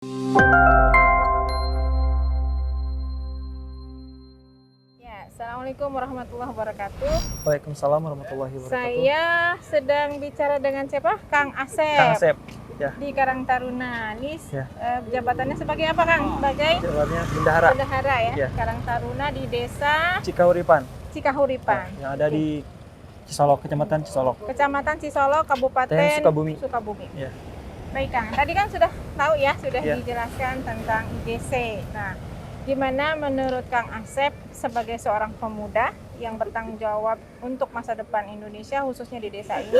Ya, Assalamualaikum warahmatullahi wabarakatuh. Waalaikumsalam warahmatullahi wabarakatuh. Saya sedang bicara dengan siapa? Kang Asep. Kang Asep, ya. Di Karang Taruna. Ini Ya. jabatannya sebagai apa, Kang? Sebagai Jawabannya bendahara. bendahara ya. Ya. Karang Taruna di Desa Cikahuripan, Cikahuripan. yang ada di Cisolok, Kecamatan Cisolok. Kecamatan Cisolok, Kabupaten Sukabumi. Sukabumi. Ya. Baik, Kang. Tadi kan sudah tahu ya, sudah Ya. dijelaskan tentang IGC. Nah, gimana menurut Kang Asep sebagai seorang pemuda yang bertanggung jawab untuk masa depan Indonesia, khususnya di desa ini?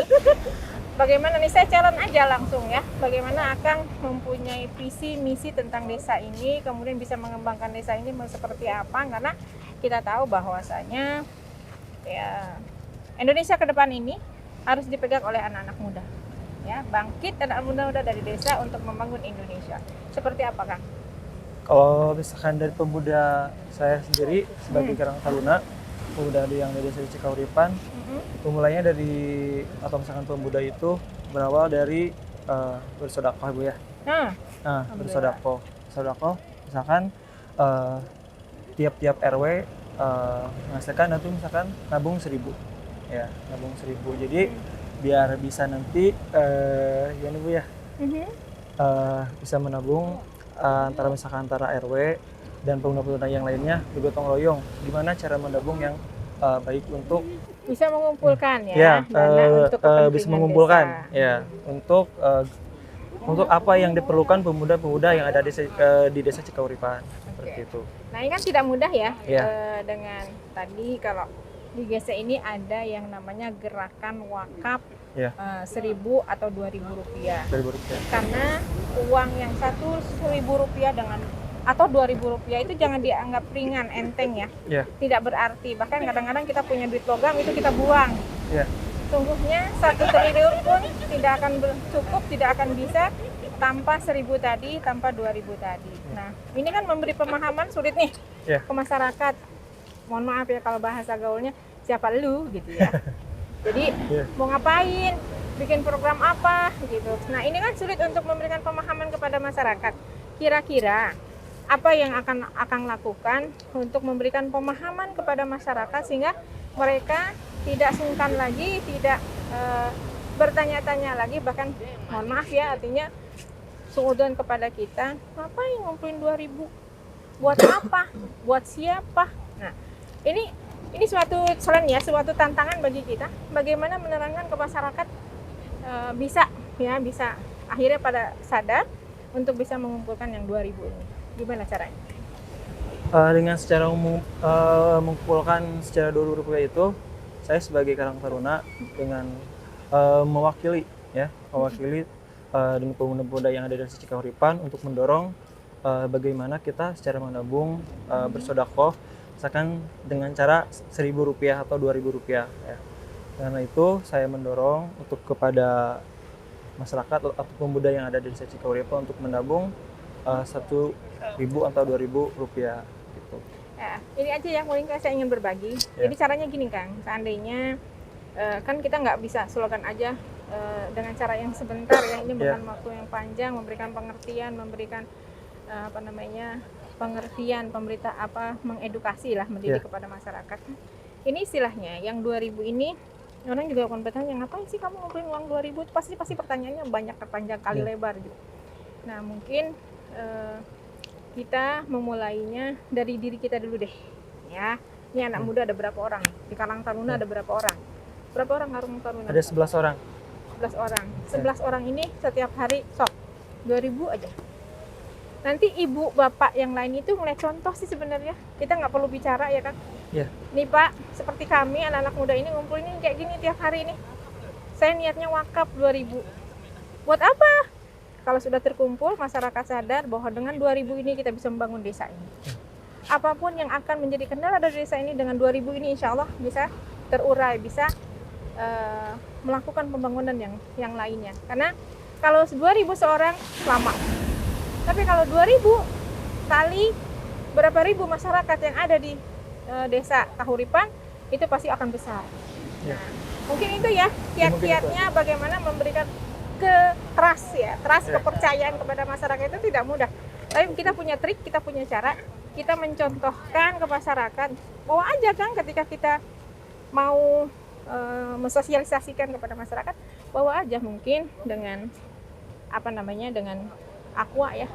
Bagaimana nih, saya challenge aja langsung ya, bagaimana Akang mempunyai visi misi tentang desa ini, kemudian bisa mengembangkan desa ini seperti apa? Karena kita tahu bahwasanya ya Indonesia ke depan ini harus dipegang oleh anak-anak muda. Ya, bangkit anak muda dari desa untuk membangun Indonesia. Seperti apa, Kang? Kalau misalkan dari pemuda saya sendiri sebagai Karang Taruna, pemuda yang dari desa Cikahuripan, mulainya dari atau misalkan pemuda itu berawal dari bersedekah, Bu ya. Nah, bersedekah. Sedekah misalkan tiap-tiap RW menghasilkan itu misalkan nabung 1.000. Ya, nabung 1.000. Jadi biar bisa nanti ya nih Bu ya. Bisa menabung antara RW dan pemuda-pemuda yang lainnya bergotong royong. Gimana cara menabung yang baik untuk Bisa mengumpulkan ya, dana untuk kepentingan bisa mengumpulkan desa. ya untuk apa yang diperlukan pemuda-pemuda yang ada di desa Cikahuripan. Seperti itu. Nah, ini kan tidak mudah ya, Iya. dengan tadi kalau di GC ini ada yang namanya gerakan wakaf, Iya. 1.000 atau 2.000 rupiah. Rp2.000. Karena uang yang satu 1.000 rupiah atau 2.000 rupiah itu jangan dianggap ringan, enteng ya. Iya. Tidak berarti. Bahkan kadang-kadang kita punya duit logam itu kita buang. Iya. Sungguhnya 1 triliun pun tidak akan cukup, tidak akan bisa tanpa 1.000 tadi, tanpa 2.000 tadi. Nah, ini kan memberi pemahaman sulit nih Iya. ke masyarakat. Mohon maaf ya kalau bahasa gaulnya, siapa lu gitu ya. Jadi Iya. mau ngapain, bikin program apa gitu. Nah, ini kan sulit untuk memberikan pemahaman kepada masyarakat. Kira-kira apa yang akan Akang lakukan untuk memberikan pemahaman kepada masyarakat sehingga mereka tidak sungkan lagi, tidak bertanya-tanya lagi, bahkan mohon maaf ya, artinya suudzon kepada kita, ngapain ngumpulin 2.000? Buat apa? Buat siapa? Nah, ini suatu challenge ya, suatu tantangan bagi kita. Bagaimana menerangkan ke masyarakat bisa akhirnya pada sadar untuk bisa mengumpulkan yang 2.000 ini. Gimana caranya? Dengan secara umum mengumpulkan secara Rp2.000 itu, saya sebagai Karang Taruna dengan mewakili dengan pemuda-pemuda yang ada di Cikahuripan untuk mendorong bagaimana kita secara menabung bersedekah, misalkan dengan cara Rp1.000 atau Rp2.000 ya. Karena itu saya mendorong untuk kepada masyarakat atau pemuda yang ada di desa Cikahuripan untuk menabung Rp1.000 atau Rp2.000 gitu. Ya, ini aja yang paling saya ingin berbagi. Ya. Jadi caranya gini, Kang, seandainya kan kita nggak bisa slogan aja dengan cara yang sebentar ya, ini bukan waktu yang panjang, memberikan pengertian, memberikan pengertian, mengedukasi lah, mendidik kepada masyarakat. Ini istilahnya yang 2.000 ini, orang juga akan bertanya, ngapain sih kamu ngumpulin uang 2.000? Itu pasti pertanyaannya banyak, panjang kali lebar gitu. Nah, mungkin kita memulainya dari diri kita dulu deh ya. Ini anak muda ada berapa orang? Di Karang Taruna ada berapa orang? Berapa orang Karang Taruna? Ada 11 orang. 11 orang. 11 orang ini setiap hari 2.000 aja. Nanti ibu bapak yang lain itu ngeliat contoh sih sebenarnya. Kita nggak perlu bicara ya kan? Iya. Nih Pak, seperti kami anak-anak muda ini ngumpulin kayak gini tiap hari nih. Saya niatnya wakaf 2.000. Buat apa? Kalau sudah terkumpul, masyarakat sadar bahwa dengan 2.000 ini kita bisa membangun desa ini. Apapun yang akan menjadi kendala dari desa ini, dengan 2.000 ini insya Allah bisa terurai, bisa melakukan pembangunan yang lainnya. Karena kalau 2.000 seorang, lama. Tapi kalau 2.000 kali berapa ribu masyarakat yang ada di desa Kahuripan, itu pasti akan besar. Ya. Nah, mungkin itu ya kiat-kiatnya bagaimana memberikan ke trust ya, trust kepercayaan kepada masyarakat itu tidak mudah. Tapi kita punya trik, kita punya cara, kita mencontohkan ke masyarakat. Bawa aja kan ketika kita mau mensosialisasikan kepada masyarakat, bawa aja mungkin dengan dengan aqua ya,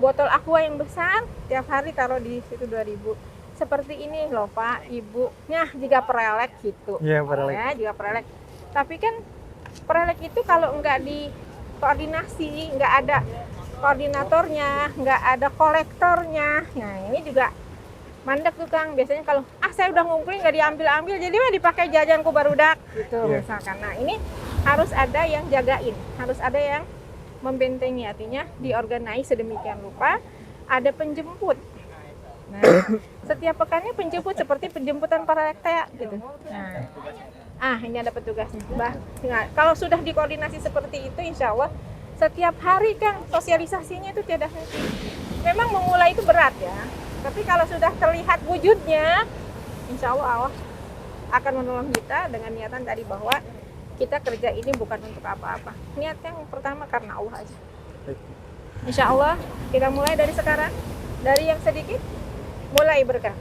botol aqua yang besar, tiap hari taruh di situ 2.000. Seperti ini loh Pak, Ibu. Nah, jika perelek gitu. Iya, perelek. Ya, jika perelek. Tapi kan perelek itu kalau nggak dikoordinasi, nggak ada koordinatornya, nggak ada kolektornya. Nah, ini juga mandek tuh Kang. Biasanya kalau saya udah ngumpulin nggak diambil-ambil, jadi mah dipakai jajanku barudak gitu misalkan. Nah, ini harus ada yang jagain, harus ada yang membentengi, artinya diorganize sedemikian rupa, ada penjemput. Nah, setiap pekannya penjemput seperti penjemputan para rektea gitu. Nah, ini ada petugasnya. Nah, kalau sudah dikoordinasi seperti itu, insya Allah setiap hari Kang sosialisasinya itu tiada henti. Memang memulai itu berat ya, tapi kalau sudah terlihat wujudnya, insya Allah akan menolong kita dengan niatan tadi bahwa kita kerja ini bukan untuk apa-apa. Niat yang pertama karena Allah aja. Insya Allah kita mulai dari sekarang, dari yang sedikit mulai berkah.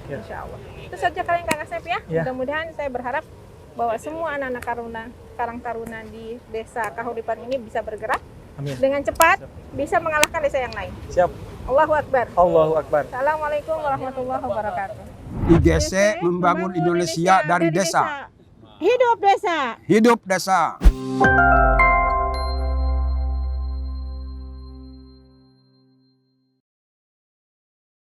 Insya Allah. Itu saja kalian Kang Asep ya. Mudah-mudahan saya berharap bahwa semua anak-anak Karang Taruna di Desa Kahuripan ini bisa bergerak. Amin. Dengan cepat, bisa mengalahkan desa yang lain. Siap. Allahu Akbar. Allahu Akbar. Assalamualaikum warahmatullahi wabarakatuh. IGC membangun Indonesia dari desa. Hidup desa. Hidup desa.